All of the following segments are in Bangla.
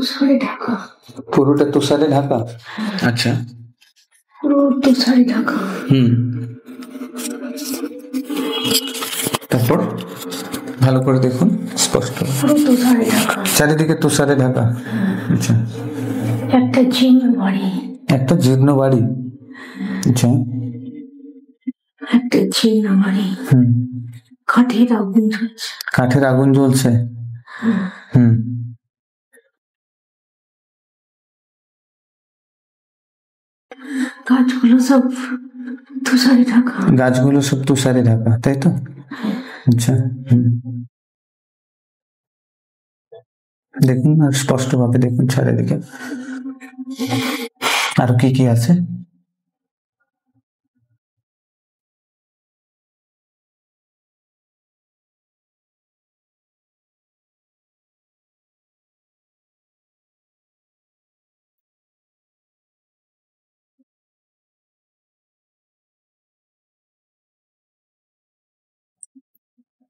তুষারে ঢাকা। পুরোটা তুষারে ঢাকা। আচ্ছা, পুরো তুষারে ঢাকা। তারপর ভালো করে দেখুন, স্পষ্ট। পুরো তুষারে ঢাকা, চারিদিকে তুষারে ঢাকা। আচ্ছা, একটা জীর্ণ বাড়ি। একটা জীর্ণ বাড়ি। আচ্ছা, একটা জীর্ণ বাড়ি। কাঠের আগুন জ্বলছে। কাঠের আগুন জ্বলছে। গাছগুলো সব তুষারে ঢাকা। গাছগুলো সব তুষারে ঢাকা, তাই তো? আচ্ছা, দেখুন আর স্পষ্ট ভাবে দেখুন চারিদিকে। আর কি কি আছে?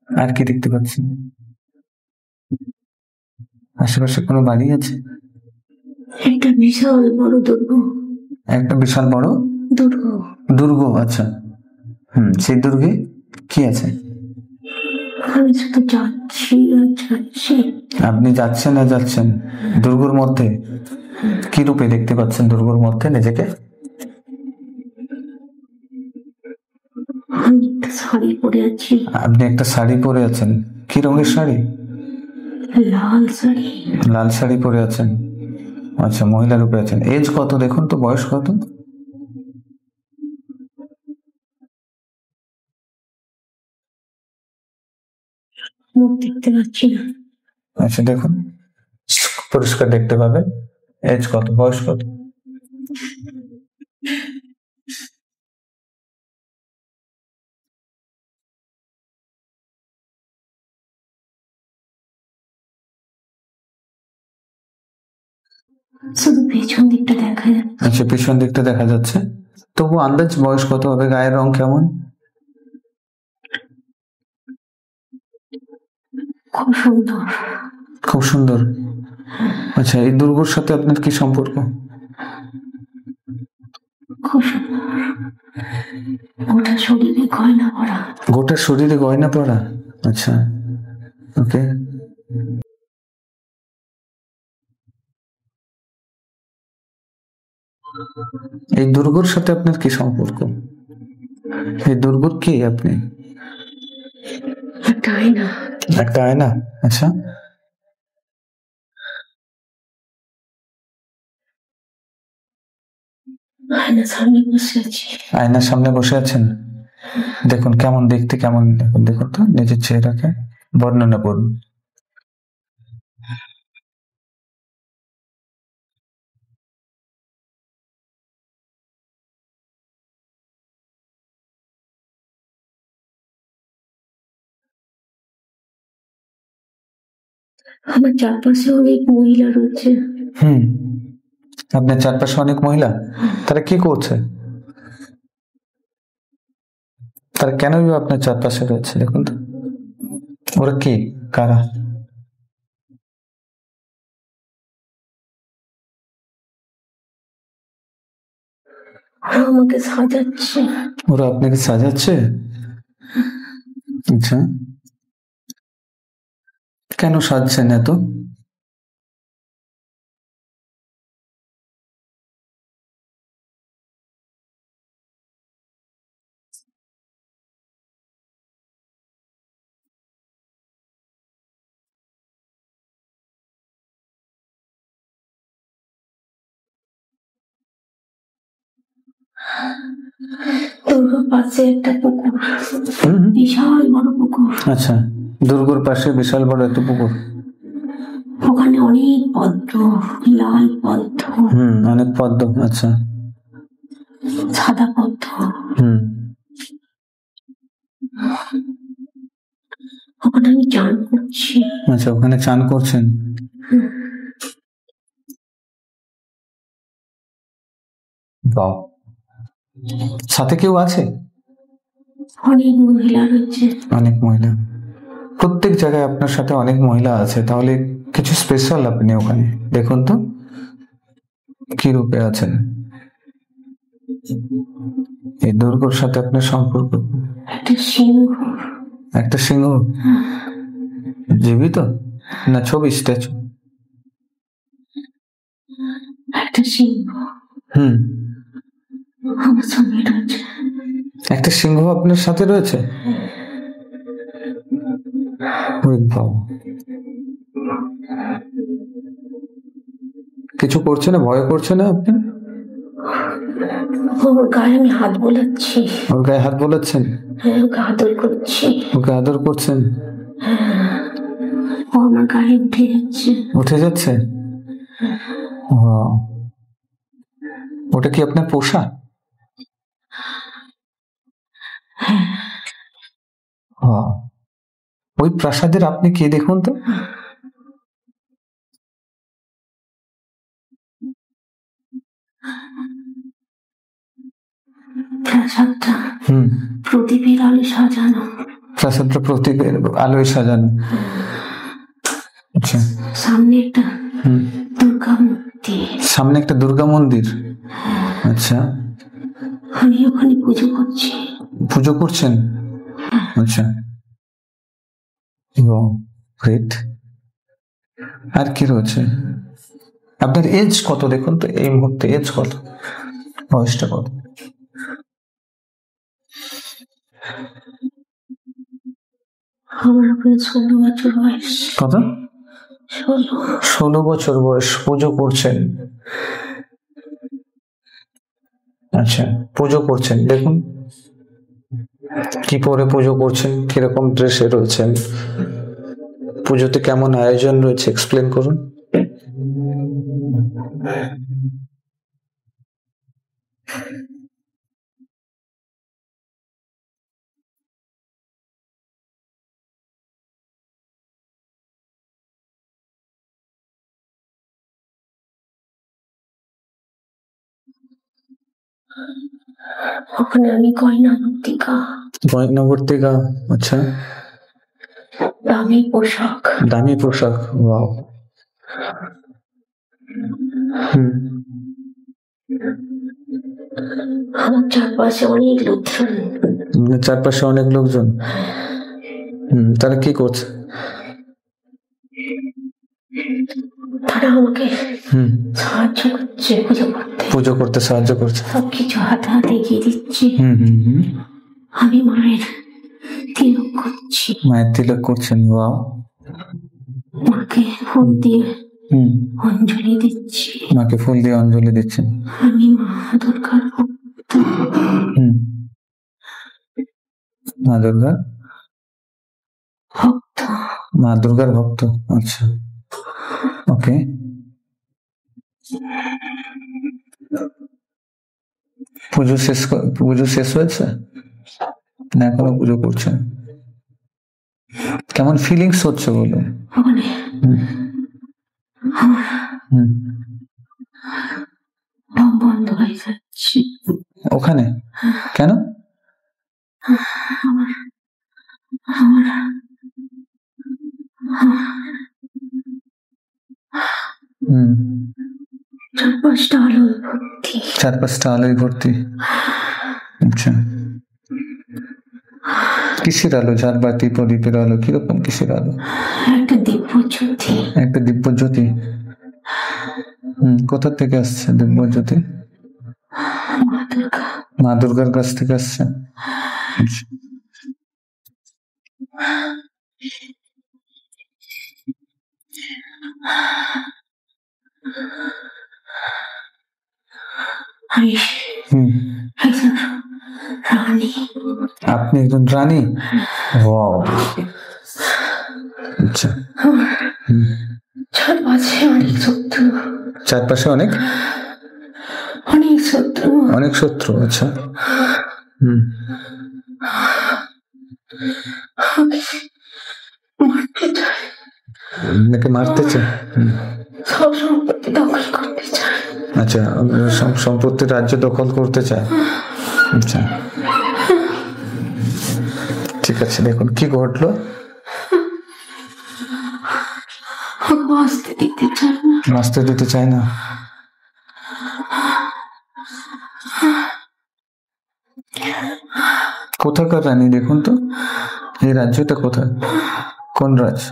আর কি দেখতে পাচ্ছেন? আশেপাশে কোনো বাড়ি আছে? একটা বিশাল বড় দুর্গ। একটা বিশাল বড় দুর্গ। দুর্গ, আচ্ছা। সেই দুর্গে কি আছে? আমি শুধু যাচ্ছি আর যাচ্ছি। আপনি যাচ্ছেন আর যাচ্ছেন দুর্গর মধ্যে। কি রূপে দেখতে পাচ্ছেন দুর্গর মধ্যে নিজেকে? আমি একটা শাড়ি পরে আছি। আপনি একটা শাড়ি পরে আছেন। কি রঙের শাড়ি? লাল শাড়ি। লাল শাড়ি পরে আছেন। আচ্ছা, মহিলা রূপে আছেন। এজ কত দেখুন তো, বয়স কত? মুখ দেখতে পাচ্ছি না। আচ্ছা, দেখুন পরিষ্কার দেখতে পাবে। এজ কত, বয়স কত? শুধু পেছন দিকটা দেখা যাচ্ছে। আচ্ছা, পেছন দিকটা দেখা যাচ্ছে। তবু আন্দাজ বয়স কত হবে? গায়ের রং কেমন? খুব সুন্দর। খুব সুন্দর। আচ্ছা, এই দুর্গর সাথে আপনার কি সম্পর্ক? খুব সুন্দর। গোটা শরীরে গয়না পরা। গোটা শরীরে গয়না পরা। আচ্ছা, ওকে। এই দুর্গর সাথে আপনার কি সম্পর্ক? এই দুর্গর কি আপনি? একটা আয়না। একটা আয়না। আচ্ছা, আয়নার সামনে বসে আছি। আয়নার সামনে বসে আছেন। দেখুন কেমন দেখতে, কেমন দেখুন, দেখুন তো নিজের চেহারাকে বর্ণনা করুন। আমার চারপাশে অনেক মহিলা রয়েছে। আপনার চারপাশে অনেক মহিলা। তারা কি করছে? তারা কেন আপনার চারপাশে রয়েছে দেখুন তো। ওরা কি, কারা? ওরা আমাকে সাজাচ্ছে। ওরা আপনাকে সাজাচ্ছে। আচ্ছা, কেন সাজছেন এত? দুর্গর পাশে একটা পুকুর। বিশাল বড় পুকুর। আচ্ছা, দুর্গর পাশে বিশাল বড় একটা পুকুর। ওখানে অনেক পদ্ম, লাল পদ্ম। অনেক পদ্ম। আচ্ছা, সাদা পদ্ম। ওখানে আমি চান করছি। আচ্ছা, ওখানে চান করছেন। বাহ, সাথে কেউ আছে? অনেক মহিলা রয়েছে। অনেক মহিলা। প্রত্যেক জায়গায় আপনার সাথে অনেক মহিলা আছে, তাহলে কিছু স্পেশাল আপনি ওখানে, দেখুন তো কি রূপে আছেন। এই দুর্গর সাথে আপনার সম্পর্ক? একটা সিংহ। একটা সিংহ? জীবিত না ছবি, স্ট্যাচু? একটা সিংহ আমার সঙ্গে রয়েছে। একটা সিংহ আপনার সাথে রয়েছে? ওরে বাবা। কিছু করছে না, ভয় করছে না আপনার? ওর গায়ে আমি হাত বোলাচ্ছি। ওর গায়ে হাত বোলাচ্ছেন? হ্যাঁ, ওকে আদর করছি। ওকে আদর করছেন? ও আমার গায়ে উঠে যাচ্ছে। উঠে যাচ্ছে? ওটা কি আপনার পোষা? ওই প্রাসাদের আপনি কে দেখুন তো? প্রাসাদটা প্রদীপের আলো সাজানো। প্রাসাদটা প্রদীপের আলোয় সাজানো। আচ্ছা। সামনে একটা দুর্গা মূর্তি। সামনে একটা দুর্গা মন্দির? আচ্ছা। আমি ওখানে পুজো করছি। পুজো করছেন? আচ্ছা। গ্রেট। আর কি রয়েছে? আপনার এজ কত দেখুন তো, এই মুহূর্তে এজ কত, বয়সটা কত? আমার 16 বছর বয়স। কত? 16 বছর বয়স। পুজো করছেন? আচ্ছা, পুজো করছেন। দেখুন কি পরে পুজো করছেন, কিরকম ড্রেসে রয়েছেন, পুজোতে কেমন আয়োজন রয়েছে, এক্সপ্লেন করুন। ওখানে আমি গয়না ভর্তিকা। গয়না ভর্তিকা? আচ্ছা। দামি পোশাক। দামি পোশাক? ওয়াও। আমার চারপাশে অনেক লোকজন। চারপাশে অনেক লোকজন? তারা কি করছে? তারা আমাকে সাহায্য করছে পুজো করতে সাহায্য করছে। সবকিছু হাতে হাতে এগিয়ে দিচ্ছি। আমি মায়ের তিলক করছি। মায়ের তিলক করছেন? ওয়াও। মাকে ফুল দিয়ে অঞ্জলি দিচ্ছি। মাকে ফুল দিয়ে অঞ্জলি দিচ্ছেন? আমি মা দুর্গার ভক্ত। মা দুর্গার ভক্ত। মা দুর্গার ভক্ত। আচ্ছা, ওকে। পুজো শেষ হয়েছে না এখনো পুজো করছেন? কেমন ফিলিংস হচ্ছে বলো? দম বন্ধ হয়ে যাচ্ছে। ওখানে কেন? চারপাশটা আলোয় ভর্তি। আচ্ছা, কিসের আলো? ঝাড়বাতি, প্রদীপের আলো, কিরকম কিসের আলো? একটা দিব্যজ্যোতি। কোথা থেকে আসছে দিব্যজ্যোতি? মা দুর্গার কাছ থেকে আসছে। আপনি একজন রানী? ওয়াও। আচ্ছা। চারপাশে অনেক শত্রু। আচ্ছা। মারতে চায়? আচ্ছা, সম্পত্তি রাজ্য দখল করতে চায়। আচ্ছা, ঠিক আছে। দেখুন কি ঘটলো। ভগবান দিতে চায় না। নাচতে দিতে চায় না। কোথাকার রানী দেখুন তো, এই রাজ্যটা কোথায়, কোন রাজ্য?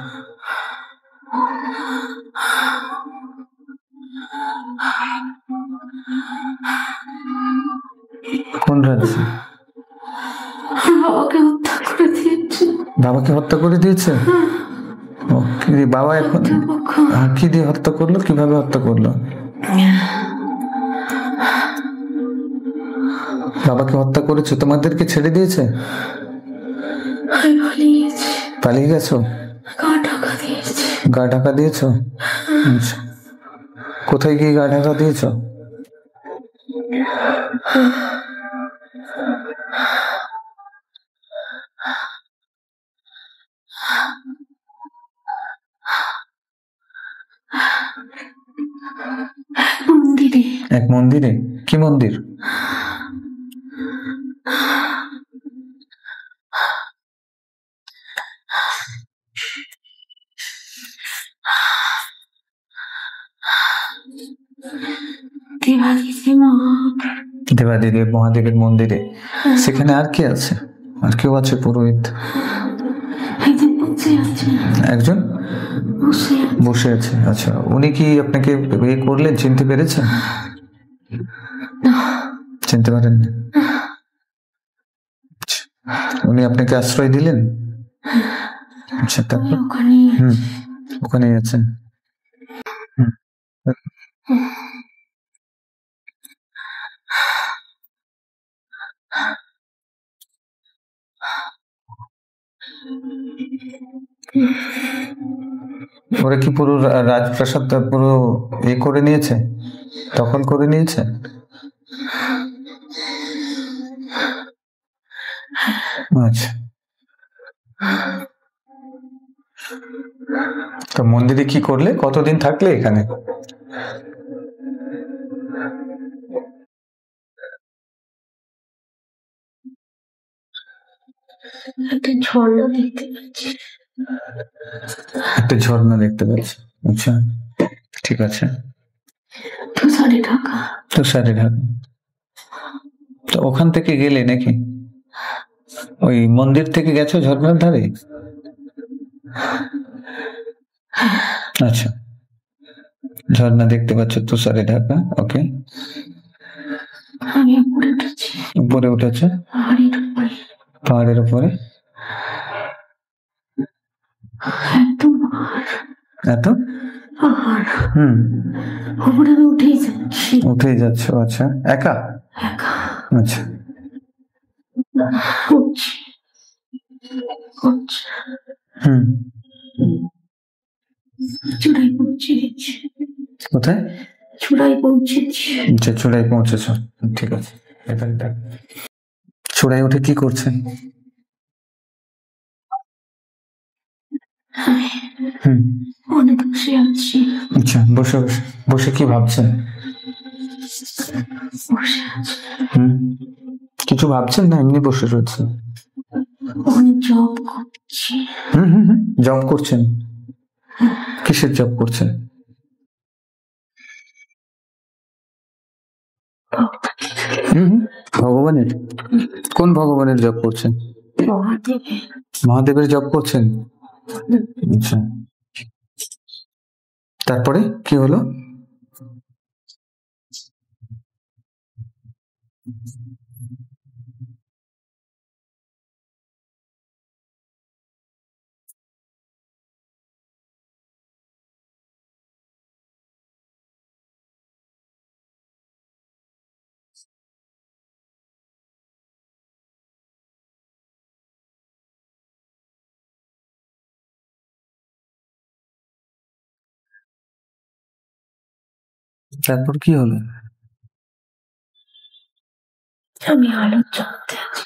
কোন রাজ্য? বাবাকে হত্যা করে দিয়েছে। বাবাকে হত্যা করে দিয়েছে? ও, কি বাবা এখন কি দিয়ে হত্যা করলো, কিভাবে হত্যা করলো? বাবাকে হত্যা করেছে, তোমাদেরকে ছেড়ে দিয়েছে? আমি পালিয়ে গেছি। পালিয়ে গেছো? গা ঢাকা দিয়েছে। গা ঢাকা দিয়েছো? আচ্ছা, কোথায় গিয়ে গা ঢাকা দিয়েছো? মন্দিরে। এক মন্দিরে? কি মন্দির? দেবাদিদেব মহাদেবের মন্দিরে। সেখানে আর কে আছে? আর কেউ আছে পুরোহিত? একজন বসে আছে। আচ্ছা, উনি কি আপনাকে বিয়ে করলেন, চিনতে পেরেছেন? চিনতে পারেন? উনি আপনাকে আশ্রয় দিলেন? আচ্ছা, তারপর? ওখানেই আছেন। ওরা কি পুরো রাজপ্রাসাদ পুরো করে নিয়েছে, দখল করে নিয়েছে? আচ্ছা, তো মন্দিরে কি করলে, কতদিন থাকলে এখানে? একটা ঝর্ণা দেখতে পাচ্ছি। একটা ঝর্ণা দেখতে পাচ্ছি। আচ্ছা, ঠিক আছে। তুষারে ঢাকা। তুষারে ঢাকা। তো ওখান থেকে গেলে নাকি, ওই মন্দির থেকে গেছো ঝর্ণার ধারে? আচ্ছা, ঝর্ণা দেখতে পাচ্ছ তুষারে ঢাকা। ওকে, আমি উপরে উঠেছি। উপরে উঠেছে? পাহাড়ের উপরে। এত পাহাড়। উপরে আমি উঠেই যাচ্ছ। আচ্ছা, একা? আচ্ছা, চূড়ায় পৌঁছে গেছি। কোথায়? চূড়ায় পৌঁছেছি। আচ্ছা, চূড়ায় পৌঁছেছ, ঠিক আছে। চূড়ায় উঠে কি করছেন? অনেক বসে আছি। আচ্ছা, বসে বসে বসে কি ভাবছেন? বসে আছি। কিছু ভাবছেন না এমনি বসে রয়েছেন? অনেক জব করছি। জব করছেন? কিসের জব করছেন? ভগবানের? কোন ভগবানের জব করছেন? মহাদেবের জব করছেন? আচ্ছা, তারপরে কি হলো? তারপর কি হলো? আমি আলোর জগতে আছি।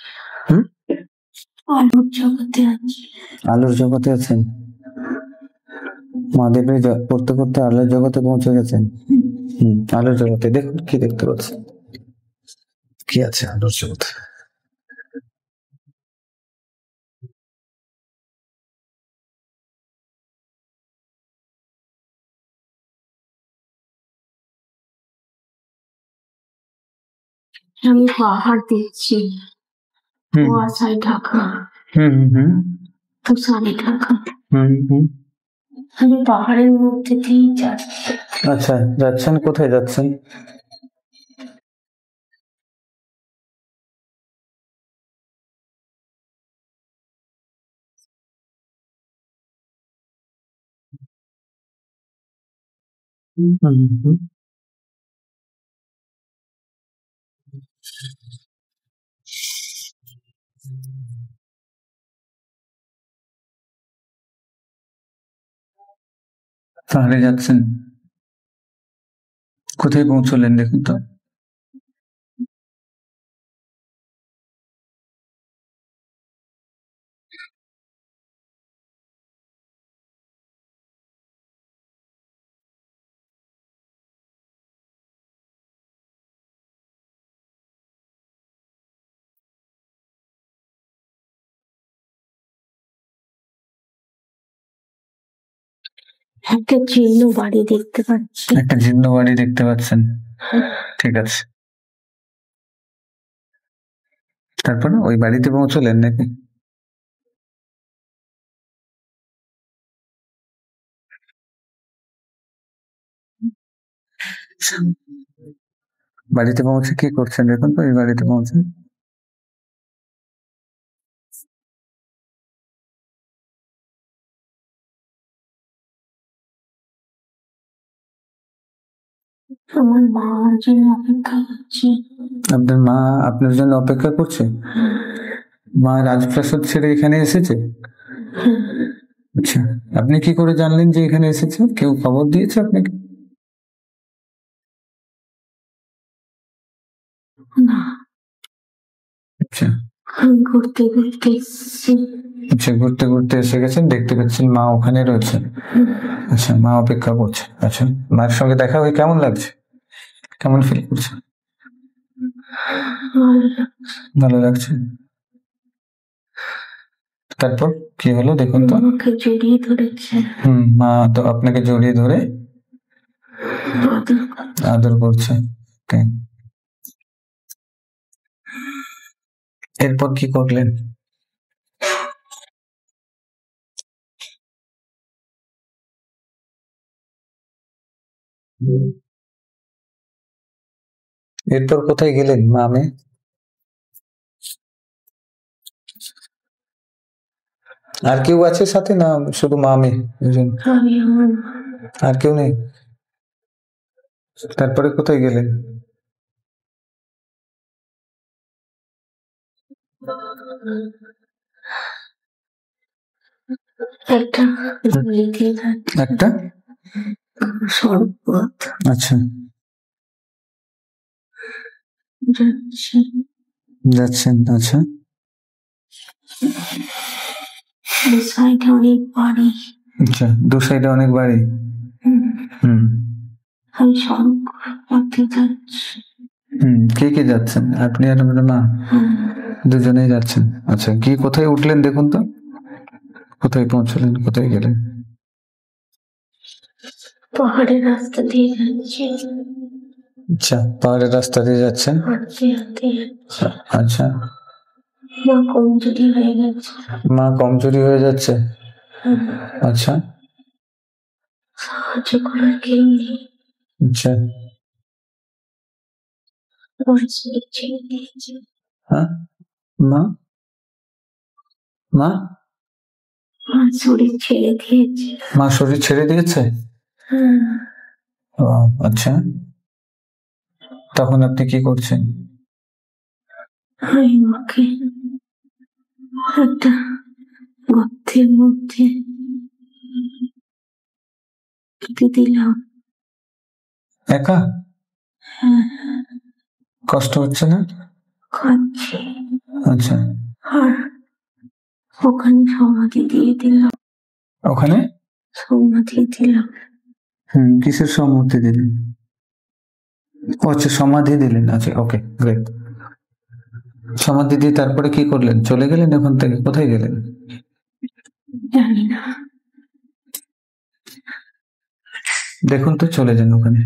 আলোর জগতে আছি। আলোর জগতে আছেন? মহাদেবের জব করতে করতে আলোর জগতে পৌঁছে গেছেন? আলোর জগতে দেখুন কি দেখতে পাচ্ছেন, কি আছে আলোর জগতে? আমি পাহাড় দেখছি, হুম কুয়াশায় ঢাকা, হুম হুম তুষারে ঢাকা। হুম আমি পাহাড়ের মধ্যে দিয়ে যাচ্ছি। আচ্ছা, যাচ্ছেন কোথায় যাচ্ছেন? হুম হুম পাহাড়ে যাচ্ছেন, কোথায় পৌঁছলেন দেখুন তো। একটা জীর্ণ বাড়ি দেখতে পাচ্ছি। একটা জীর্ণ বাড়ি দেখতে পাচ্ছেন, ঠিক আছে। তারপরে ওই বাড়িতে পৌঁছলেন নাকি? বাড়িতে পৌঁছে কি করছেন দেখুন তো, এই বাড়িতে পৌঁছে। আমার মার জন্য অপেক্ষা করছি। আপনার মা আপনার জন্য অপেক্ষা করছে? মা রাজপ্রাসাদ ছেড়ে এখানে এসেছে? আচ্ছা, আপনি কি করে জানলেন যে এখানে এসেছে? কেউ খবর দিয়েছে আপনাকে? না, আচ্ছা আমি ঘুরতে ঘুরতে এসেছি। আচ্ছা, ঘুরতে ঘুরতে এসে গেছেন, দেখতে পাচ্ছেন মা ওখানে রয়েছেন। আচ্ছা, মা অপেক্ষা করছে। আচ্ছা, মার সঙ্গে দেখা হয়ে কেমন লাগছে? কেমন ফিল করছে? ভালো লাগছে। তারপর কি হলো দেখুন তো। আমাকে জড়িয়ে ধরেছে, মা তো আপনাকে জড়িয়ে ধরে আদর করছে। Okay. এরপর কি করলেন? এরপর কোথায় গেলেন মামে? আর কেউ আছে সাথে না শুধু মামে দুজন? আমি আমার আর কেউ নেই? তারপরে কোথায় গেলেন? একটা লিখে যাচ্ছে, একটা শরবত আচ্ছা, যাচ্ছে। যাচ্ছেন। আচ্ছা, দু সাইডে অনেক বাড়ি। আচ্ছা, দু সাইডে অনেক বাড়ি। হুম আমি সড়ক পথে যাচ্ছি। কে কে যাচ্ছেন? আপনি আর আপনার মা দুজনেই যাচ্ছেন। আচ্ছা, গিয়ে কোথায় উঠলেন দেখুন তো, কোথায় পৌঁছলেন, কোথায় গেলেন? পাহাড়ের রাস্তা দিয়ে যাচ্ছি, আচ্ছা, পাহাড়ের রাস্তা দিয়ে যাচ্ছেন। হাঁটতে হাঁটতে যাচ্ছি। আচ্ছা, মা কমজোরি হয়ে গেছে। মা কমজোরি হয়ে যাচ্ছে। আচ্ছা সাহায্য করার কেউ নেই। আচ্ছা, আমার শরীর ছেড়ে দিয়েছে। হ্যাঁ, মা মা আমার শরীর ছেড়ে দিয়েছে। মা শরীর ছেড়ে দিয়েছে? ও, আচ্ছা, তখন আপনি কি করছেন? আমি মাকে একটা গর্তের মধ্যে পুঁতে দিলাম। একা? কষ্ট হচ্ছে না? খাচ্ছি, আচ্ছা, আর ওখানে সমাধি দিয়ে দিলাম। ওখানে সমাধি দিলাম। কিসের সম্মতি দিলেন? ও আচ্ছা, সমাধি দিলেন। আচ্ছা, ওকে, গ্রেট। সমাধি দিয়ে তারপরে কি করলেন? চলে গেলেন ওখান থেকে? কোথায় গেলেন? জানি না। দেখুন তো, চলে যান ওখানে।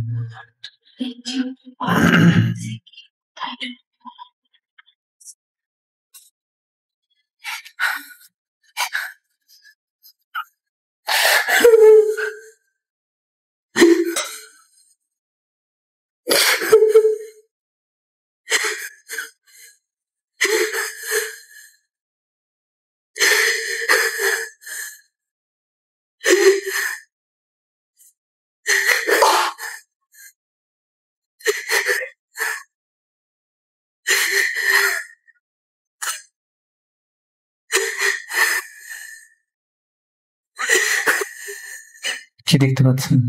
কি দেখতে পাচ্ছেন?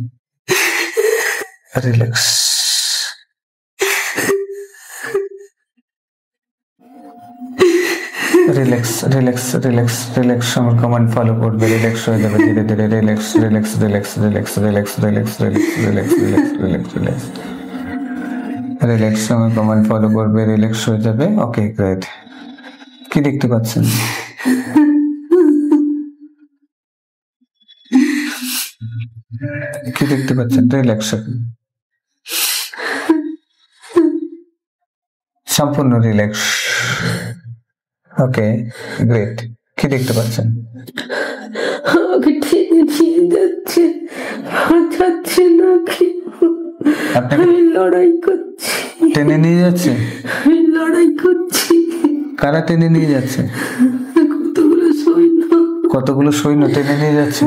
Relax, relax, relax, relax, relax. আমার কমান্ড ফলো করবে, রিল্যাক্স হয়ে যাবে ধীরে ধীরে। Relax, relax, relax, relax, relax, relax, relax, relax, relax, relax, relax, relax. আমার কমান্ড ফলো করবে, রিল্যাক্স হয়ে যাবে। ওকে, গ্রেট। কি দেখতে পাচ্ছেন? কি দেখতে পাচ্ছেন? রিল্যাক্স, সম্পূর্ণ রিল্যাক্স। ওকে, গ্রেট। কি দেখতে পাচ্ছেন? আমাকে টেনে নিয়ে যাচ্ছে, বাঁচাচ্ছে না কেউ। আপনাকে আমি লড়াই করছি, টেনে নিয়ে যাচ্ছে? আমি লড়াই করছি। কারা টেনে নিয়ে যাচ্ছে? কতগুলো সৈন্য, কতগুলো সৈন্য টেনে নিয়ে যাচ্ছে?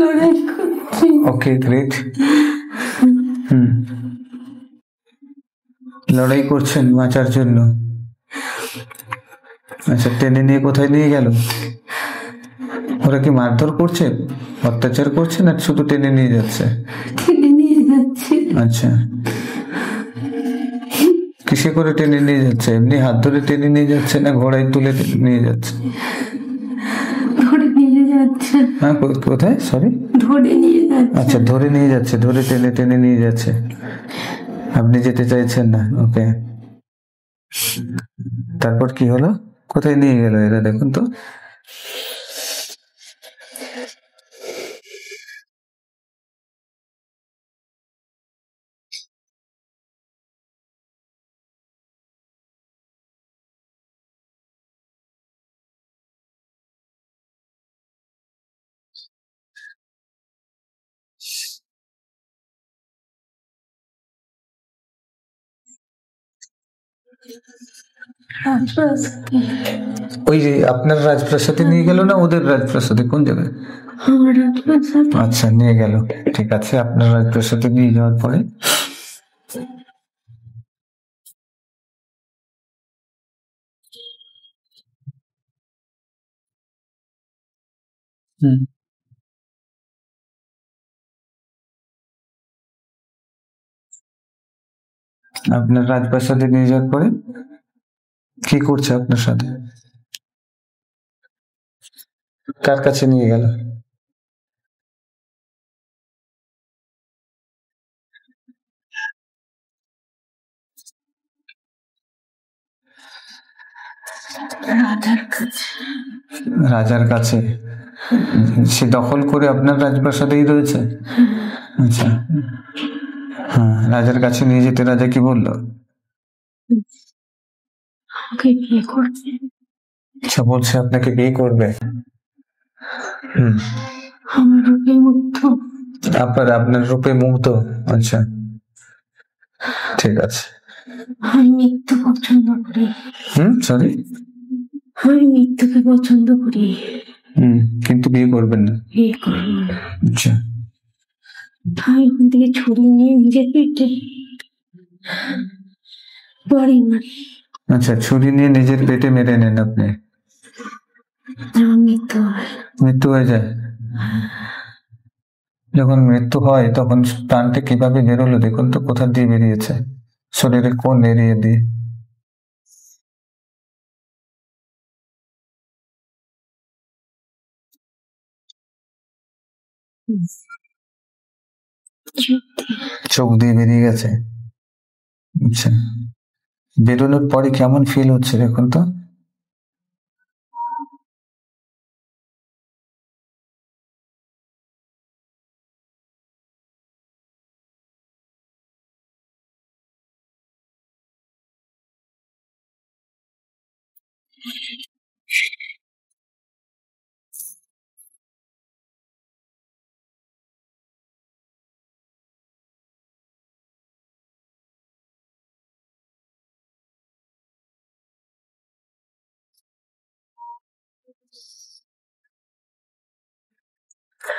লড়াই করছি। ওকে, গ্রেট। লড়াই করছেন বাঁচার জন্য। আচ্ছা, টেনে নিয়ে কোথায় নিয়ে গেল? ওরা কি মারধর করছে, অত্যাচার করছে, না শুধু টেনে নিয়ে যাচ্ছে? টেনে নিয়ে যাচ্ছে। আচ্ছা, কিসে করে টেনে নিয়ে যাচ্ছে? এমনি হাত ধরে টেনে নিয়ে যাচ্ছে, না ঘোড়ায় তুলে নিয়ে যাচ্ছে? ধরে নিয়ে যাচ্ছে। হ্যাঁ, কোথায়? সরি, ধরে নিয়ে যাচ্ছে। আচ্ছা, ধরে নিয়ে যাচ্ছে, ধরে টেনে টেনে নিয়ে যাচ্ছে। আপনি যেতে চাইছেন না? ওকে, তারপর কি হলো? কোথায় নিয়ে গেল এরা? দেখুন তো। ওই যে আপনার রাজপ্রাসাদে নিয়ে গেল, না ওদের রাজপ্রাসাদে? কোন জায়গায়? আমার রাজপ্রাসাদ। আচ্ছা, নিয়ে গেল। ঠিক আছে, আপনার রাজপ্রাসাদে নিয়ে যাওয়ার পরে আপনার রাজপ্রাসাদে নিয়ে যাওয়ার পরে কি করছে আপনার সাথে? কার কাছে নিয়ে গেল? রাজার কাছে। রাজার কাছে? সে দখল করে আপনার রাজপ্রাসাদেই রয়েছে? আচ্ছা, হ্যাঁ, রাজার কাছে নিয়ে যেতে রাজা কি বললো? আমাকে বিয়ে করবে। আচ্ছা, বলছে আপনাকে বিয়ে করবে। আমার রূপে মুগ্ধ। আপনার রূপে মুগ্ধ। আচ্ছা, ঠিক আছে। আমি মৃত্যু পছন্দ করি। সরি, আমি মৃত্যুকে পছন্দ করি। কিন্তু বিয়ে করবেন না? বিয়ে করব না। আচ্ছা, আমি ওখান থেকে ছুরি নিয়ে নিজের পেটে বাড়ি মারি। আচ্ছা, ছুরি নিয়ে নিজের পেটে মেরে নেন আপনি? আমার মৃত্যু হয়। মৃত্যু হয়ে যায়? যখন মৃত্যু হয় তখন প্রাণটা কিভাবে বেরোলো দেখুন তো, কোথা দিয়ে বেরিয়েছে? শরীরের কোন এরিয়া দিয়ে? চোখ দিয়ে বেরিয়ে গেছে? আচ্ছা, বেরোনোর পরে কেমন ফিল হচ্ছে দেখুন তো?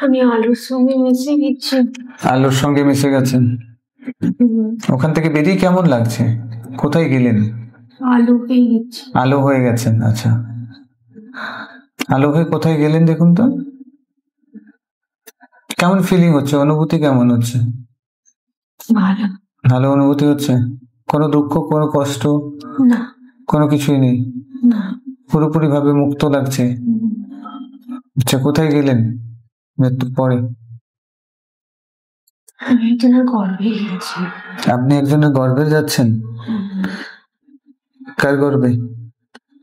আমি আলুর সঙ্গে মিশে গেছি। আলোর সঙ্গে মিশে গেছেন? ওখান থেকে বেরিয়ে কেমন লাগছে? কোথায় গেলেন? আলু হয়ে গেছি। আলো হয়ে গেছেন? আচ্ছা, আলো হয়ে কোথায় গেলেন দেখুন তো? কেমন ফিলিং হচ্ছে, অনুভূতি কেমন হচ্ছে? ভালো। ভালো অনুভূতি হচ্ছে? কোনো দুঃখ, কোনো কষ্ট, না। কোনো কিছুই নেই? না। পুরোপুরি ভাবে মুক্ত লাগছে? আচ্ছা, কোথায় গেলেন মৃত্যুর পরে? আমি একজনের গর্ভে গেছি। আপনি একজনের গর্ভে যাচ্ছেন? কার গর্ভে?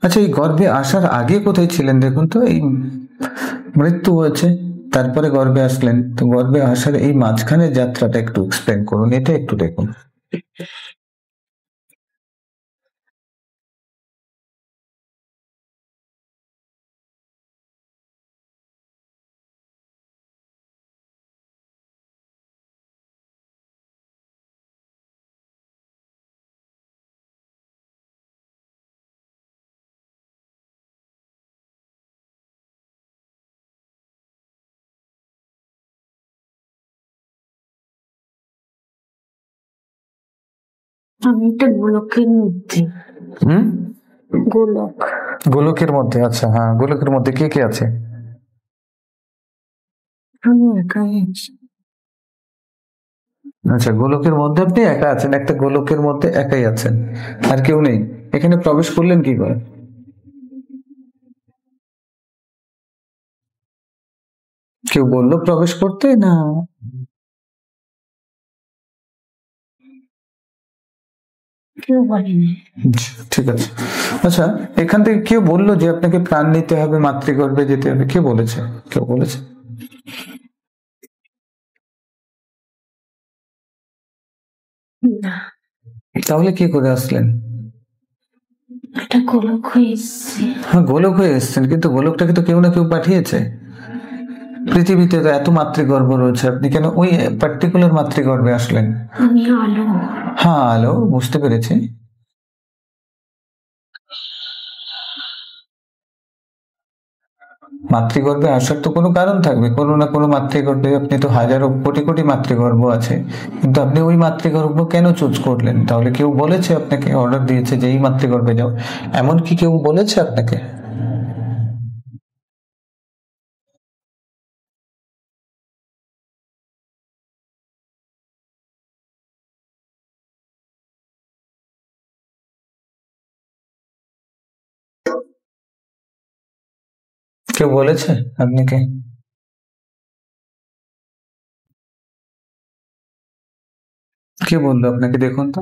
আচ্ছা, এই গর্ভে আসার আগে কোথায় ছিলেন দেখুন তো? এই মৃত্যু হয়েছে, তারপরে গর্ভে আসলেন, তো গর্ভে আসার এই মাঝখানে যাত্রাটা একটু এক্সপ্লেন করুন, এটা একটু দেখুন। আমি একটা গোলকের মধ্যে। হুম? গোলক। গোলকের মধ্যে? আচ্ছা, হ্যাঁ, গোলকের মধ্যে কে কে আছে? আমি একাই আছি। আচ্ছা, গোলকের মধ্যে আপনি একা আছেন, একটা গোলকের মধ্যে একাই আছেন, আর কেউ নেই। এখানে প্রবেশ করলেন কি করে? কেউ বললো প্রবেশ করতে, না? কেউ বলেনি। আচ্ছা, ঠিক আছে। আচ্ছা, এখান থেকে কেউ বললো যে আপনাকে প্রাণ নিতে হবে, মাতৃগর্ভে যেতে হবে? কে বলেছে? কেউ বলেছে? না। তাহলে কি করে আসলেন? একটা গোলক হয়ে এসছে। হ্যাঁ, গোলক হয়ে এসছেন, কিন্তু গোলকটাকে তো কেউ না কেউ পাঠিয়েছে। পৃথিবীতে তো এত মাতৃগর্ভ রয়েছে, আপনি কেন ওই পার্টিকুলার মাতৃগর্ভে আসলেন? আমি আলো। হ্যাঁ, আলো, বুঝতে পেরেছি। মাতৃগর্ভে আসার তো কোনো কারণ থাকবে, কোনো না কোনো মাতৃগর্ভে। আপনি তো হাজারো কোটি কোটি মাতৃগর্ভ আছে, কিন্তু আপনি ওই মাতৃগর্ভ কেন চুজ করলেন? তাহলে কেউ বলেছে আপনাকে, অর্ডার দিয়েছে যে এই মাতৃগর্ভে যাও, এমন কি কেউ বলেছে আপনাকে? কেউ বলেছে আপনাকে? কে বললো আপনাকে দেখুন তো?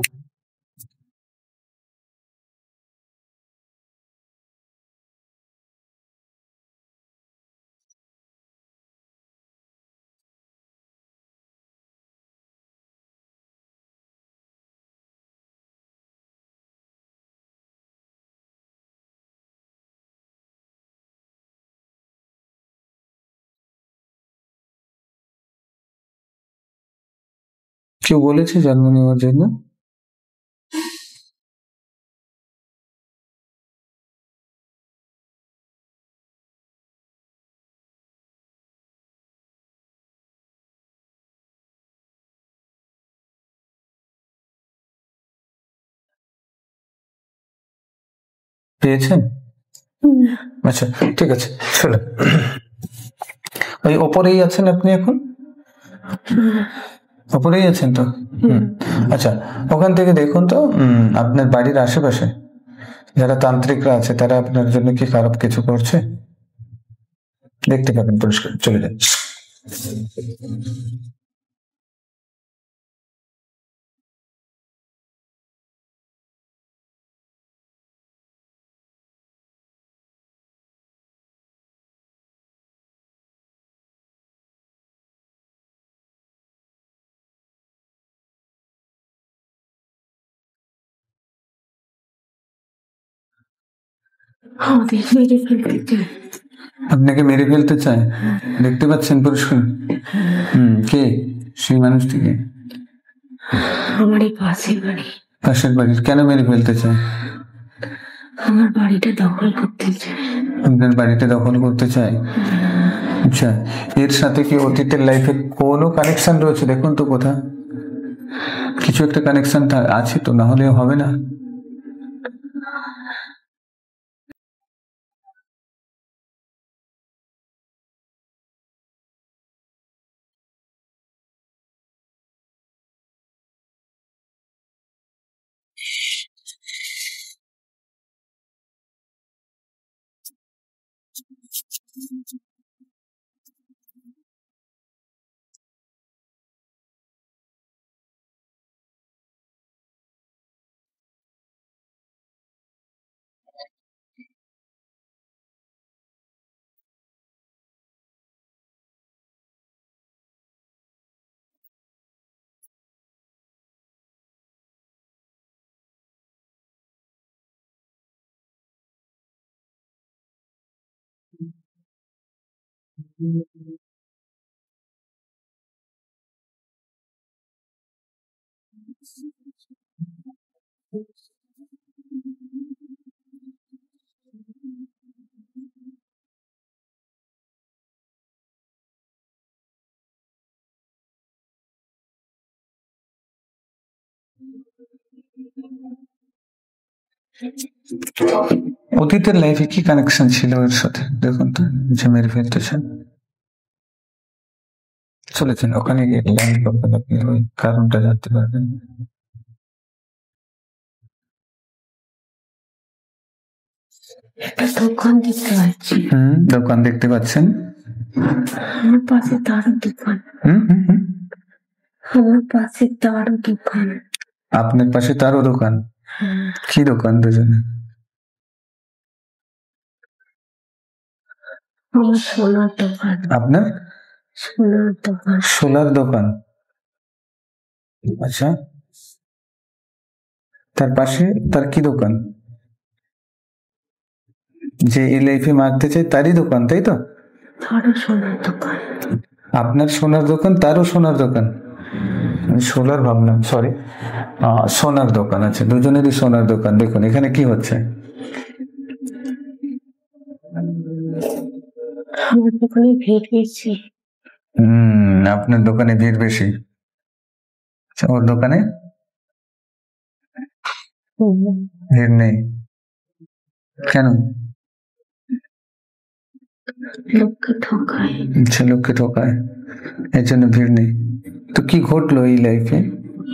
কেউ বলেছে জন্ম নেওয়ার জন্য? পেয়েছেন? না। আচ্ছা, ঠিক আছে, চলো। ওই ওপরেই আছেন আপনি এখন? ওপরেই আছেন তো? আচ্ছা, ওখান থেকে দেখুন তো, আপনার বাড়ির আশেপাশে যারা তান্ত্রিকরা আছে, তারা আপনার জন্য কি খারাপ কিছু করছে? দেখতে পাবেন পরিষ্কার, চলে যান। আমাদের মেরে ফেলতে চায়। আপনাকে মেরে ফেলতে চায়? দেখতে পাচ্ছেন পরিষ্কার? কে সেই মানুষটিকে? আমার এই পাশের বাড়ি। পাশের বাড়ির? কেন মেরে ফেলতে চায়? আমার বাড়িটা দখল করতে চায়। আপনার বাড়িটা দখল করতে চায়? আচ্ছা, এর সাথে কি অতীতের লাইফে কোনো কানেকশন রয়েছে দেখুন তো, কোথা কিছু একটা কানেকশন আছে তো, না হলে হবে না। অতীতের লাইফে কি কানেকশন ছিল এর সাথে দেখুন তো, যে মেরে ফেলতেছেন। চলেছেন ওখানে গিয়ে ল্যান্ড করবেন, আপনি ওই কারণটা জানতে পারবেন। একটা দোকান দেখতে পাচ্ছি। দোকান দেখতে পাচ্ছেন। আমার পাশে তারও দোকান। আমার পাশে তারও দোকান। আপনার পাশে তারও দোকান? কি দোকান দুজনে? আমার সোনার দোকান। আপনার সোনার দোকান? সোনার দোকান, আচ্ছা। তার পাশে তার কি দোকান? যে এই লাইফে মারতে চাই তারই দোকান, তাই তো? তারও সোনার দোকান। আপনার সোনার দোকান, তারও সোনার দোকান? আমি সোলার ভাবলাম, সরি। সোনার দোকান, আছে দুজনেরই সোনার দোকান। দেখুন এখানে কি হচ্ছে। আমার দোকানে ভিড় বেশি। আপনার দোকানে ভিড় বেশি, ওর দোকানে ভিড় নেই কেন? লোককে ঠকায়। আচ্ছা, লোককে ঠকায়, এর জন্য ভিড় নেই। তো কি ঘটলো এই লাইফে?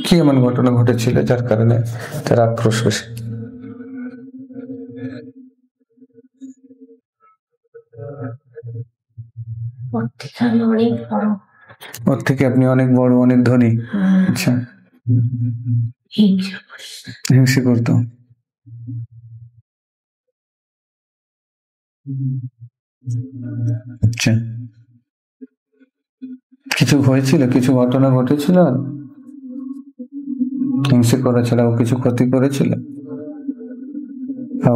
কি এমন ঘটনা ঘটেছিল যার কারণে তার আক্রোশ বেশি? ওর থেকে আপনি অনেক বড়, অনেক ধনী। আচ্ছা, হিংসে করতো। আচ্ছা, কিছু হয়েছিল, কিছু ঘটনা ঘটেছিল হিংসে করা ছাড়া? ও কিছু ক্ষতি করেছিল?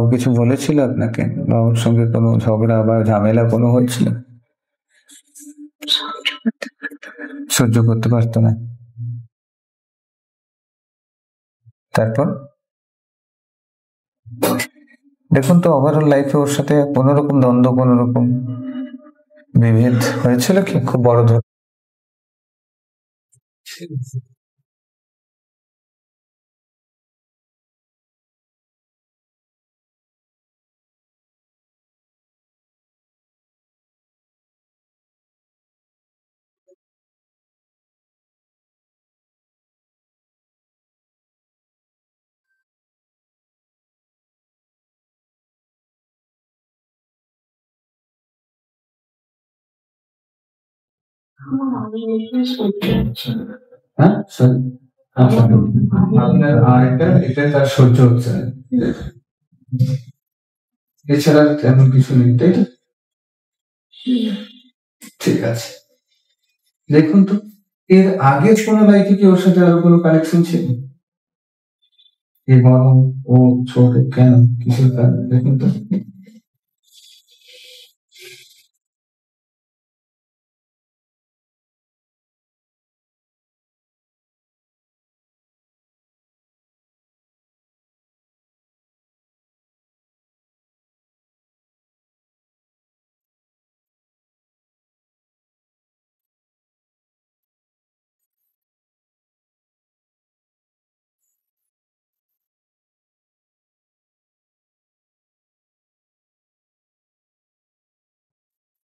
ও কিছু বলেছিল আপনাকে, বা ওর সঙ্গে কোনো ঝগড়া বা ঝামেলা কোনো হয়েছিল? সহ্য করতে পারতো না। তারপর দেখুন তো, ওভারঅল লাইফে ওর সাথে কোনো রকম দ্বন্দ্ব, কোনো রকম বিভেদ হয়েছিল কি খুব বড় ধর? হ্যাঁ, আপনার এটা তার সহ্য হচ্ছে না, এছাড়া তেমন কিছু নেই, তাই তো? ঠিক আছে, দেখুন তো এর আগে কোনো লাইফে কি ওর সাথে আরো কোনো কানেকশন ছিল? এবং ও ছোট কেন, কিসের কারণে দেখুন তো।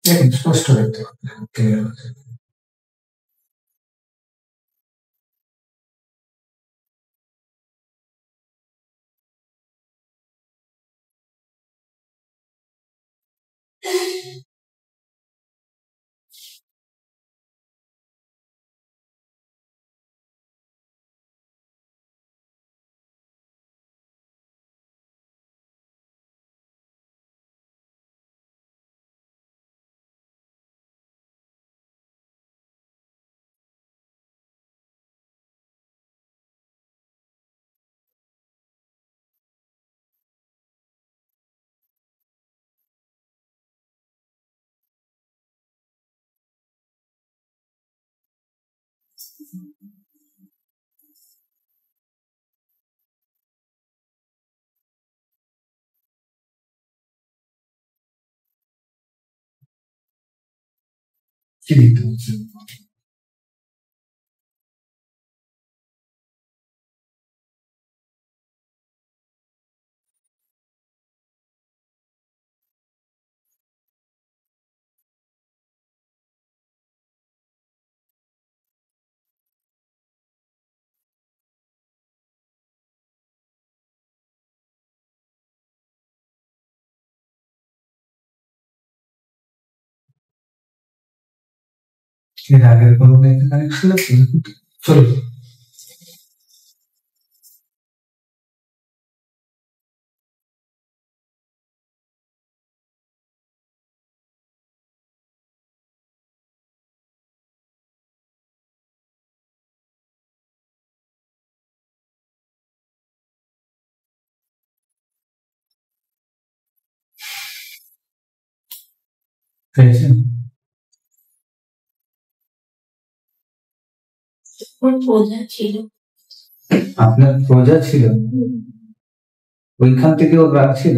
দেখুন স্পষ্ট দেখতে পাবেন। কি লিখতে হচ্ছে? এর আগের কোনো কানেকশন আছে? চলো। পেয়েছেন? প্রজা ছিল। আপনার প্রজা ছিল? ওইখান থেকে ও রাগ ছিল?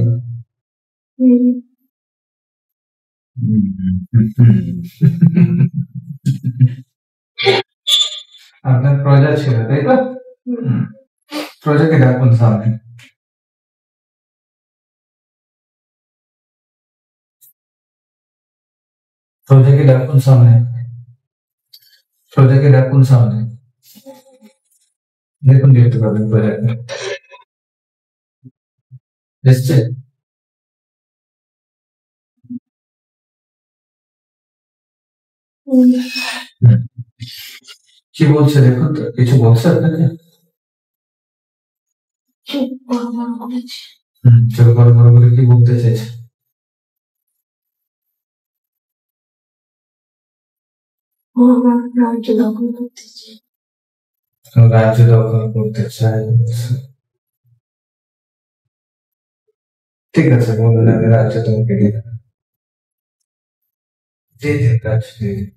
আপনার প্রজা ছিল, তাই তো? প্রজাকে ডাকুন সামনে। প্রজাকে ডাকুন সামনে। প্রজাকে ডাকুন সামনে। দেখুন দেখতে পাবেন প্রজাকে। এসছে? কি বলছে দেখুন তো, কিছু বলছে আপনাকে? চোখ বড় বড় করেছে। চোখ বড় বড় করে কি বলতে চাইছে? ও আমার রাজ্য দখল করতে চায়। রাজ্য দখল করতে চায়। ঠিক আছে, বলুন আমি রাজ্য তোমাকে দিয়ে দেবো। দিয়ে দিন, রাজ্য দিয়ে দিন।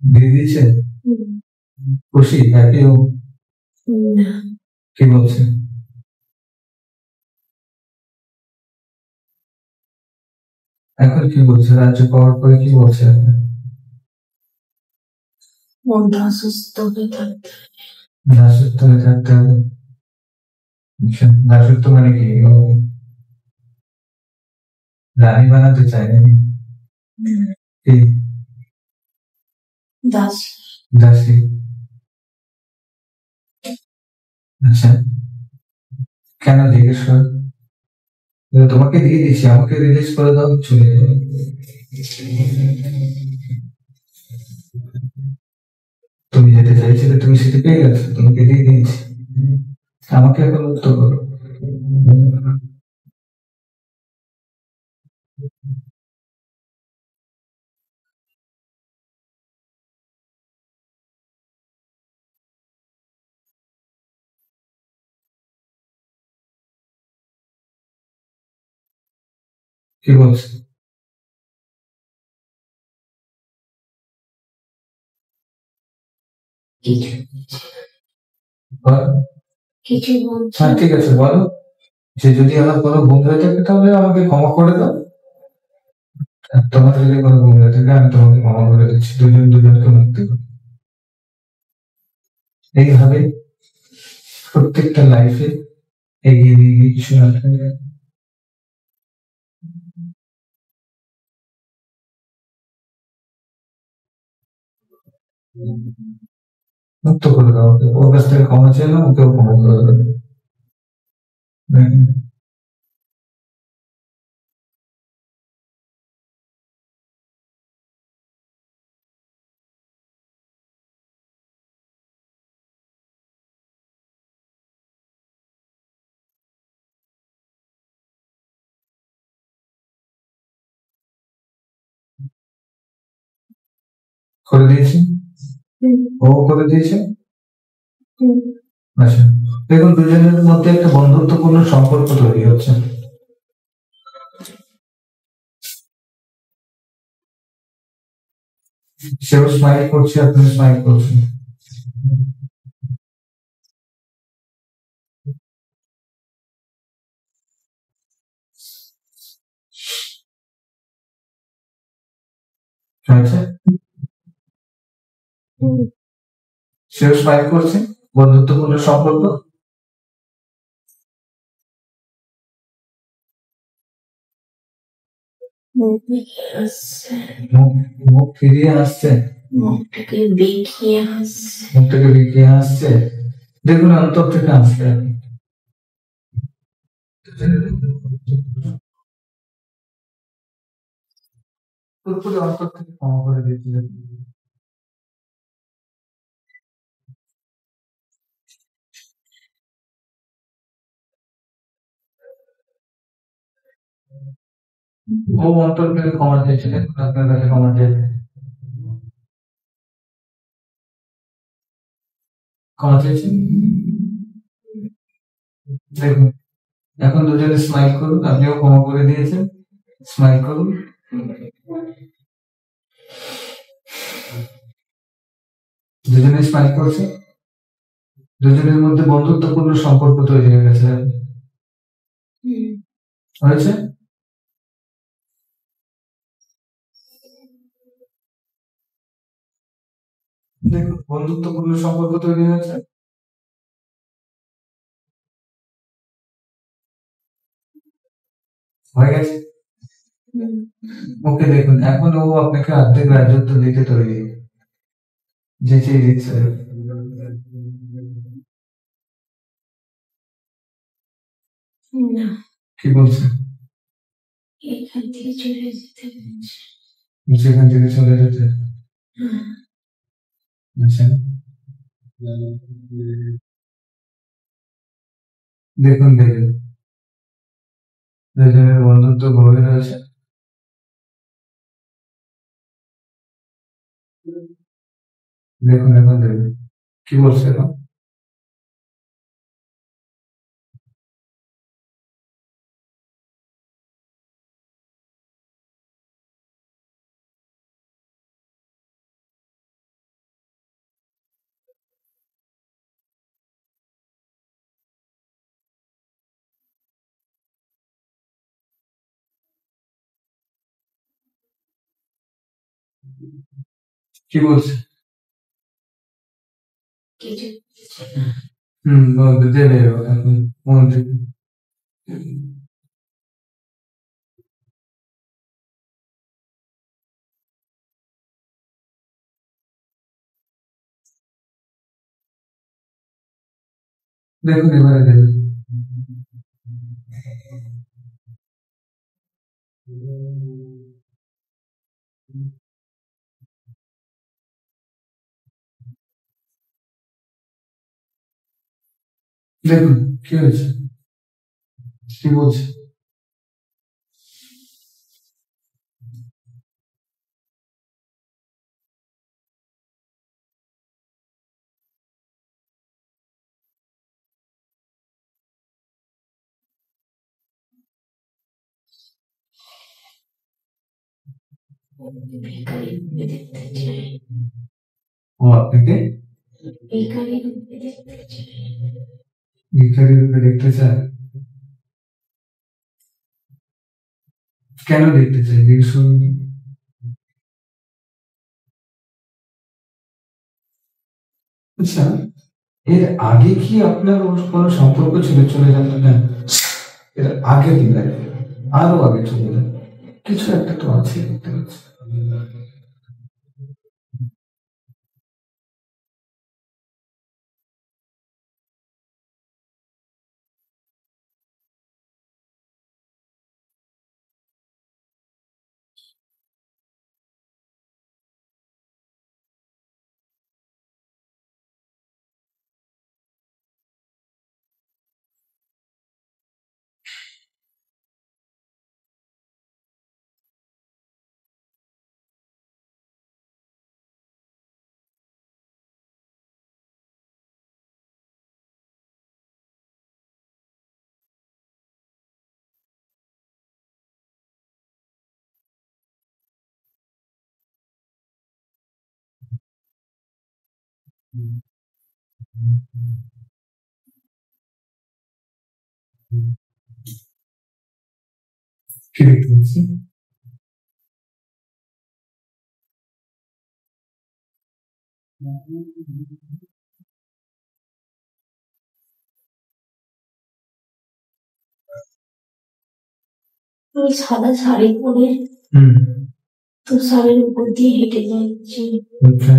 দিয়ে দিয়েছে? খুশি, হ্যাপি ও? না, কি বলছে? এখন কি বলছে? রাজ্য পাওয়ার পরে কি বলছে? মনটা অসুস্থ হয়ে থাকতে। দাসত্ব হয়ে থাকতে হবে। আচ্ছা, দাসত্ব মানে কি? ও রানী বানাতে চায় নাকি? কি? দাস। দাসী? আচ্ছা, কেন জিজ্ঞেস কর? তোমাকে দিয়ে দিচ্ছি, আমাকে রিলিজ করে দাও, চলে যাবে। তুমি যেতে চাইছিলে, তুমি সেটা পেয়ে গেছো, তোমাকে দিয়ে দিয়েছি। আমাকে এখন মুক্ত করো। কি বলছে? কিছু বল। কিছু বলছে। হ্যাঁ ঠিক আছে, বলো যে যদি আমার কোনো ভুল হয়ে থাকে তাহলে আমাকে ক্ষমা করে দাও। আর তোমার যদি কোনো ভুল হয়ে থাকে আমি তোমাকে ক্ষমা করে দিচ্ছি, দুজন দুজনকে মুক্তি করো। এইভাবে প্রত্যেকটা লাইফে এগিয়ে নিয়ে গিয়ে কিছু না মুক্ত করে দাও, ওর কাছ থেকে ক্ষমা চেয়ে নাও, ওকেও ক্ষমা করে দেবে। করে দিয়েছি, ও করে দিয়েছে। আচ্ছা, দেখুন দুজনের মধ্যে একটা বন্ধুত্বপূর্ণ সম্পর্ক তৈরি হচ্ছে। সেও স্মাইল করছে, আপনি স্মাইল করছেন। আচ্ছা, সেও স্মাইল করছে, বন্ধুত্বপূর্ণ সম্পর্ক। মুখ ফিরিয়ে আসছে, মুখটাকে বেঁকিয়ে আসছে। মুখটাকে বেঁকিয়ে আসছে, দেখুন অন্তর থেকে আসছে। পুরোপুরি অন্তর থেকে ক্ষমা করে দিয়েছিলেন। ও অন্তর থেকে ক্ষমা চেয়েছিলেন, আপনার কাছে ক্ষমা চেয়েছেন, ক্ষমা চেয়েছেন। দেখুন এখন দুজনে স্মাইল করুন, আপনিও ক্ষমা করে দিয়েছেন, স্মাইল করুন। দুজনে স্মাইল করছে, দুজনের মধ্যে বন্ধুত্বপূর্ণ সম্পর্ক তৈরি হয়ে গেছে, হয়েছে। দেখুন বন্ধুত্বপূর্ণ সম্পর্ক তৈরি হয়েছে, হয়ে গেছে। ওকে দেখুন এখন ও আপনাকে অর্ধেক রাজত্ব দিতে তৈরি, যে চেয়ে দিচ্ছে। না, কি বলছে? এখান থেকে চলে যেতে বলছে। সেখান থেকে চলে যেতে। আচ্ছা, দেখুন দেখুন দুজনের বন্ধুত্ব গভীর হয়েছে। দেখুন এখন দেখুন কি বলছে এখন। কি বলছে? কিছু বলতে দেবে এখন মন থেকে। দেখুন এবারে দেখুন দেখুন কি হয়েছে, কি বলছে। বেকারি রূপে দেখতে চাই, ও আপনাকে বেকারি রূপে দেখতে চাই। ভিখারি রূপে দেখতে চায়? কেন দেখতে চাই দেখুন। আচ্ছা, এর আগে কি আপনার ওর কোনো সম্পর্ক ছিল? চলে যাবেন না, এর আগে দিন, আরো আগে চলে যান, কিছু একটা তো আছে দেখতে পাচ্ছি। কি দেখতে পাচ্ছি? আমি সাদা শাড়ি পরে হুম। তুষারের উপর দিয়ে হেঁটে যাচ্ছি। আচ্ছা।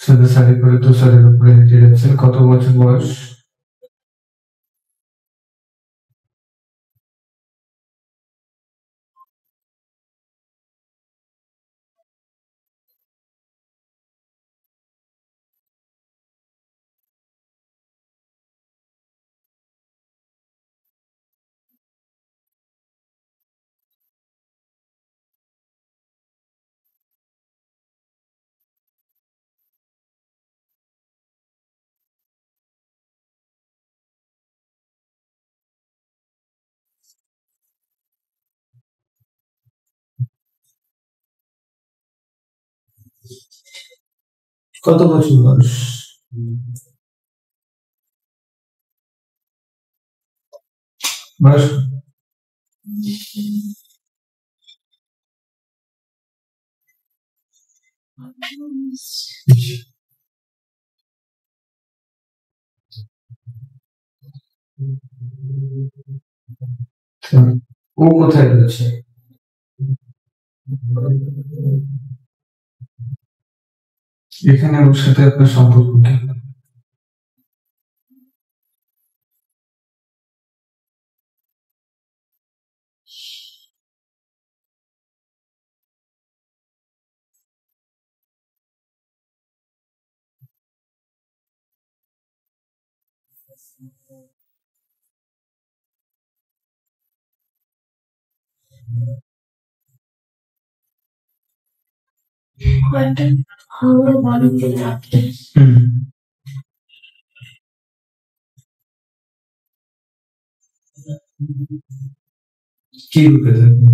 সাদা শাড়ি পরে তুষারের উপরে হেঁটে যাচ্ছেন। কত বছর বয়স? কত বছর বয়স? বয়স ও কোথায় রয়েছে? এখানে ওর সাথে আপনার সম্পর্ক কি? হয়তো আমার বাড়িতে থাকে। হুম। কি রূপে থাকে?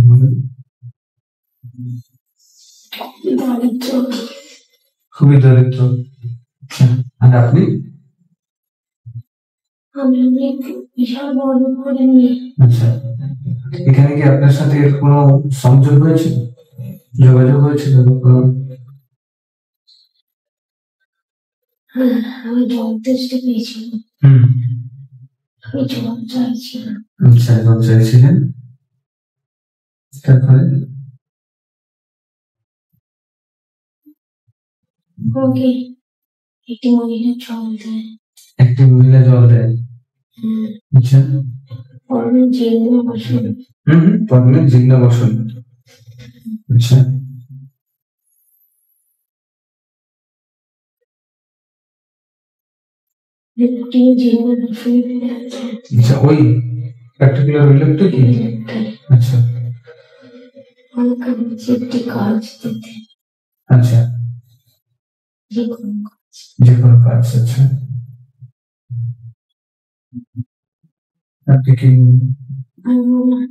বলেন। দারিদ্র। খুবই দরিদ্র। আচ্ছা। আর আপনি? আমি অনেক বিশাল বড় করে নিয়ে। আচ্ছা। এখানে কি আপনার সাথে এর কোনো সংযোগ হয়েছিল? যোগাযোগ হয়েছিল কোনো? হ্যাঁ, আমি জল তেষ্টা পেয়েছিলাম। হুম। আমি জল চাইছিলাম। আচ্ছা, জল চাইছিলেন। তারপরে? আমাকে একটি মহিলা জল দেয়। একটি মহিলা জল দেয়। আচ্ছা। পরনে জিন্দা বসন। পরনে জিন্দা বসন। আচ্ছা। একটি জিন্দা বসন। আচ্ছা, ওই পার্টিকুলার ওই লোকটা কি? আচ্ছা। আমাকে বলছে একটি কাজ দিতে। আচ্ছা। যে কোনো কাজ। যে কোনো কাজ। আচ্ছা। আপনি কি? আমি বললাম,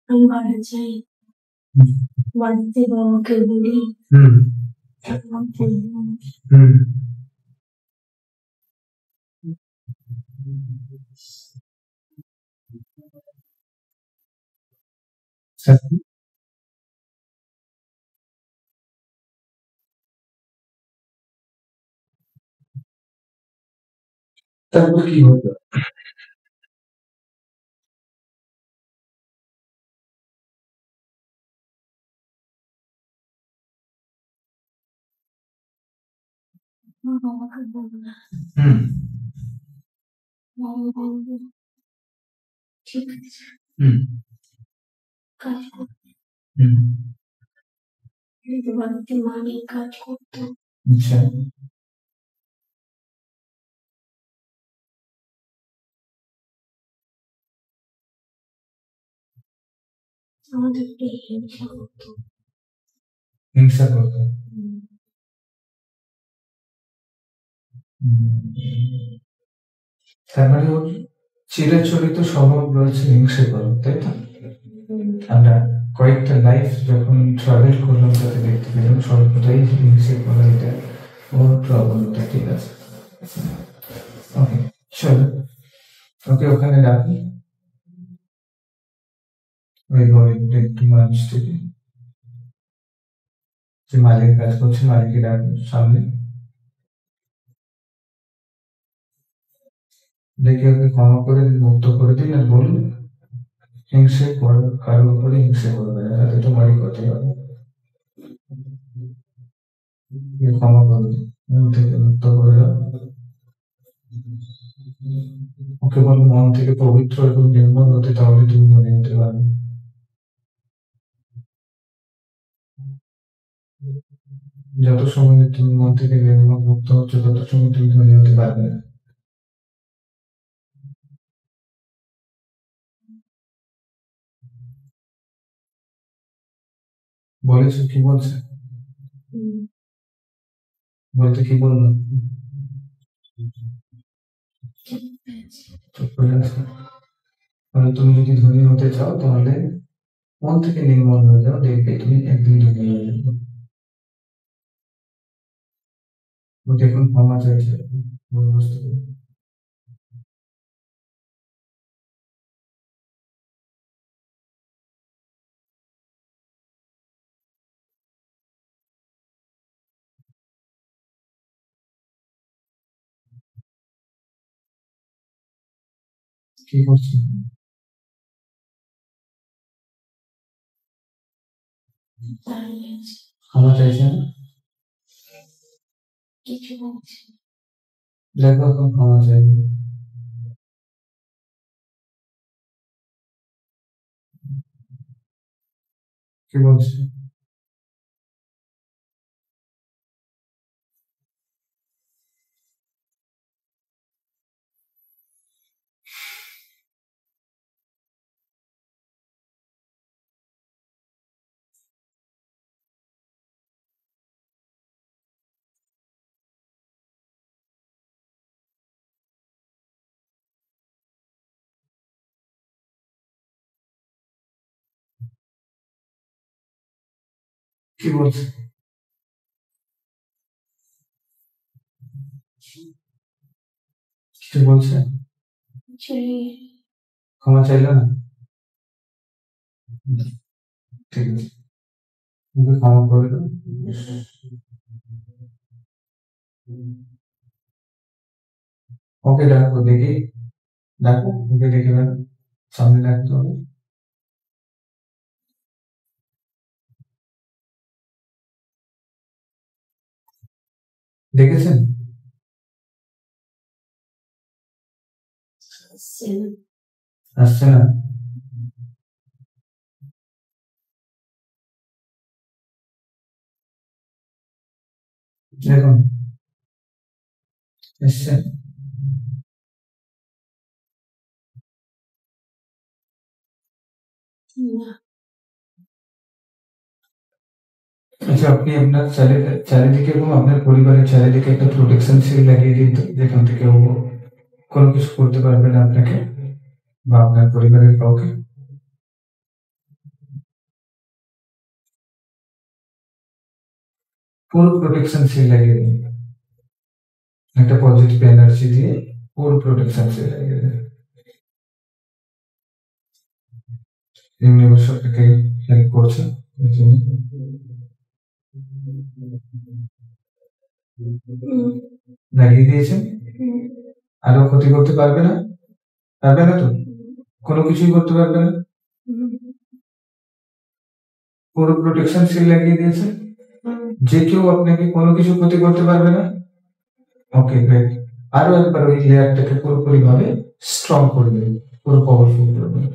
আমি ভাড়া চাই। বাড়িতে বাবাকে বলি। হুম। তারপর বললাম, হুম। তারপর কি হতো? বাবাকে বলবে, হুম বাবা বলবে ঠিক আছে হুম কাজ করতে। হুম কিন্তু বাড়িতে মা নেই, কাজ করতো। আচ্ছা আমাদেরকে হিংসা করতো। হিংসা করতো। তার মানে ওর চিরাচরিত স্বভাব রয়েছে হিংসে করা, তাই তো? আমরা কয়েকটা লাইফ যখন ট্রাভেল করলাম তাতে দেখতে পেলাম সর্বদাই হিংসে করা এটা ওর প্রবণতা। ঠিক আছে, ওকে চলো ওকে ওখানে রাখি ওই ঘরের একটু মানুষ থেকে যে মালিক কাজ করছে মালিকের রাখি সামনে, দেখে ওকে ক্ষমা করে মুক্ত করে দিন আর বলুন হিংসে কারোর উপরে হিংসে করবে না, তাতে তোমারই ক্ষতি হবে। ক্ষমা করে দিন, মন থেকে মুক্ত করে দাও। ওকে বল মন থেকে পবিত্র এবং নির্মল হতে, তাহলে তুমি মনে নিতে পারবে। যত সময় তুমি মন থেকে নির্মল মুক্ত হচ্ছে তত সময় তুমি ধনী হতে পারবে না। বলেছো কি বলছে? বলতে কি বললো? চুপ করে আছে। মানে তুমি যদি ধনী হতে চাও তাহলে মন থেকে নির্মল হয়ে যাও, দেখবে তুমি একদিন ধনী হয়ে যাবে। ও দেখুন ক্ষমা চাইছে, বুঝতে পারবে। কি করছে? ক্ষমা চাইছে না, কিছু বলছে। দেখো এখন ক্ষমা চাইবে। কি বলছে? কি বলছে? কিছু বলছে? ক্ষমা চাইলো না? ঠিক আছে, তুমি ক্ষমা করে দাও। ওকে ডাকো দেখি, ডাকো ওকে দেখে বেড়ো, সামনে ডাকতে হবে। দেখেছেন? আসছে না? দেখুন এসছে। আচ্ছা আপনি আপনার চারিদিকে এবং আপনার পরিবারের চারিদিকে একটা প্রোটেকশন সিল লাগিয়ে দিন তো, যেখান থেকে ও কোনো কিছু করতে পারবে না আপনাকে বা আপনার পরিবারের কাউকে। পুরো প্রোটেকশন সিল লাগিয়ে দিন, একটা পজিটিভ এনার্জি দিয়ে পুরো প্রোটেকশন সিল লাগিয়ে দিন। ইউনিভার্স আপনাকে হেল্প করছে এই জন্য। লাগিয়ে দিয়েছেন, আরো ক্ষতি করতে পারবে না, পারবে না তো, কোনো কিছুই করতে পারবে না। পুরো প্রোটেকশন সিল লাগিয়ে দিয়েছে, যে কেউ আপনাকে কোনো কিছু ক্ষতি করতে পারবে না। Okay great. আরো একবার ওই লেয়ারটাকে পুরোপুরি ভাবে স্ট্রং করবেন, পুরো পাওয়ারফুল করবেন।